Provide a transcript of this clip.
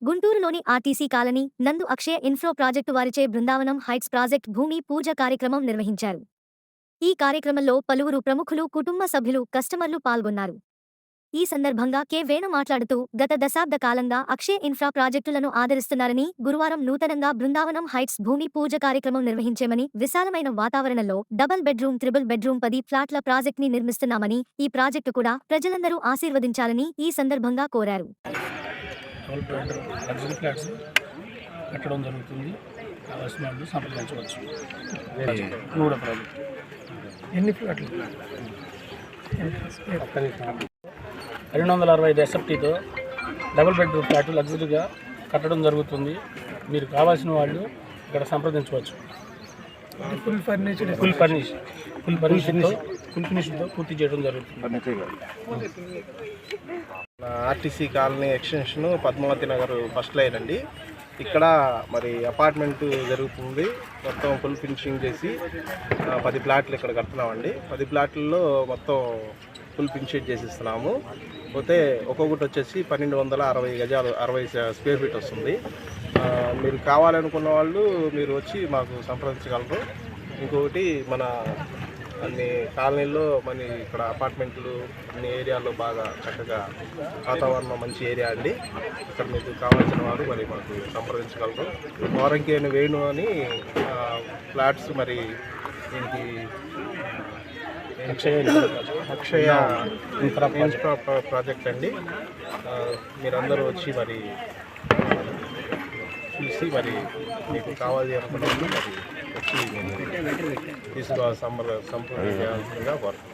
గుంటూరులోని RTC colony నందు అక్షయ infra project వారిచే బృందావనం హైట్స్ ప్రాజెక్ట్ భూమి పూజ కార్యక్రమం నిర్వహించారు. ఈ కార్యక్రమంలో పలువురు ప్రముఖులు, కుటుంబ సభ్యులు, కస్టమర్లు పాల్గొన్నారు. ఈ సందర్భంగా కె. వేణు మాట్లాడుతూ, గత దశాబ్ద కాలంగా అక్షయ ఇన్ఫ్రా ప్రాజెక్టులను ఆదరిస్తున్నారని, గురువారం నూతనంగా బృందావనం హైట్స్ భూమి పూజ కార్యక్రమం నిర్వహించేమని, విశాలమైన వాతావరణంలో డబుల్ బెడ్రూమ్, ట్రిపుల్ బెడ్రూమ్ 10 ఫ్లాట్ల ప్రాజెక్ట్ని నిర్మిస్తున్నామని, ఈ ప్రాజెక్టు కూడా ప్రజలందరూ ఆశీర్వదించాలని ఈ సందర్భంగా కోరారు. లగ్జరీ ఫ్లాట్స్ కట్టడం జరుగుతుంది. కావాల్సిన వాళ్ళు సంప్రదించవచ్చు. మూడో ప్రాజెక్ట్ ఎన్ని ఫ్లాట్లు? 265 ఎస్ఎఫ్టీతో డబుల్ బెడ్రూమ్ ఫ్లాట్ లగ్జరీగా కట్టడం జరుగుతుంది. మీరు కావాల్సిన వాళ్ళు ఇక్కడ సంప్రదించవచ్చు. ఫుల్ ఫినిష్తో పూర్తి చేయడం జరుగుతుంది. RTC colony extension Padmavati Nagar first line అండి. ఇక్కడ మరి అపార్ట్మెంట్ జరుగుతుంది. మొత్తం ఫుల్ ఫినిషింగ్ చేసి 10 ఫ్లాట్లు ఇక్కడ కడుతున్నామండి. 10 ఫ్లాట్లలో మొత్తం ఫుల్ ఫినిషింగ్ చేసిస్తున్నాము. పోతే ఒక్కొక్కటి వచ్చేసి 1260 గజాలు 60 స్క్వేర్ ఫీట్ వస్తుంది. మీరు కావాలనుకున్న వాళ్ళు మీరు వచ్చి మాకు సంప్రదించగలరు. ఇంకొకటి మన అన్ని కాలనీల్లో మన ఇక్కడ అపార్ట్మెంట్లు అన్ని ఏరియాల్లో బాగా చక్కగా వాతావరణం మంచి ఏరియా అండి. ఇక్కడ మీకు కావాల్సిన వారు మరి మాకు సంప్రదించగలరు. వారంకేని వేణు అని ఫ్లాట్స్ మరి దీనికి అక్షయ ఇన్ఫ్రా ప్రాజెక్ట్ అండి. మీరందరూ వచ్చి మరి చూసి మరి మీకు కావాలి అనుకున్నప్పుడు మరి వచ్చి తీసుకోవాలి సంప్రదించాల్సిందిగా కోరుతున్నాను.